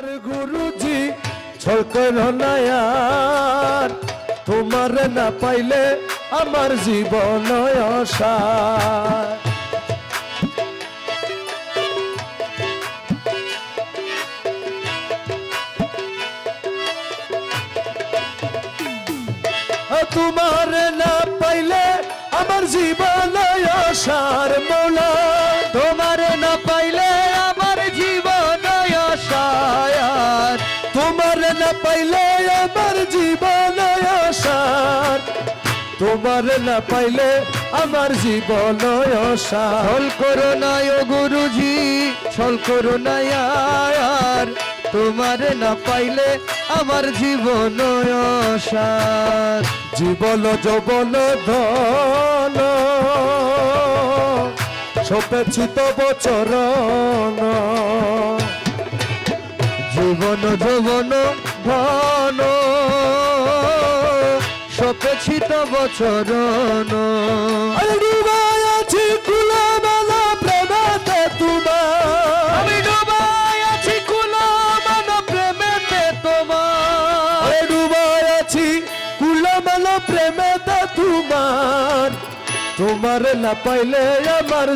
আমার গুরুজি ছলকের নয়ার তোমার না পাইলে আমার জীবন অসার। তোমার না পাইলে আমার জীবন অসার মোলা, তোমার না পাইলে আমার জীবন অসার, তোমার না পাইলে আমার জীবন অসার, তোমার না পাইলে আমার জীবন অসার। ছল করো না ও গুরুজি, ছল করো না আর, তোমার না পাইলে আমার জীবন অসার। জীবন যৌবন ধন সপেছি তব চরণ, জীবন যৌবন ধন সপেছি তব চরণ। আমি ডুবাই আছি কুলমালা প্রেমেতে তোমার, আমি ডুবাই আছি কুলমালা প্রেমেতে তোমার, আমি ডুবাই আছি কুলমালা প্রেমেতে তোমার, তোমার না পাইলে আমার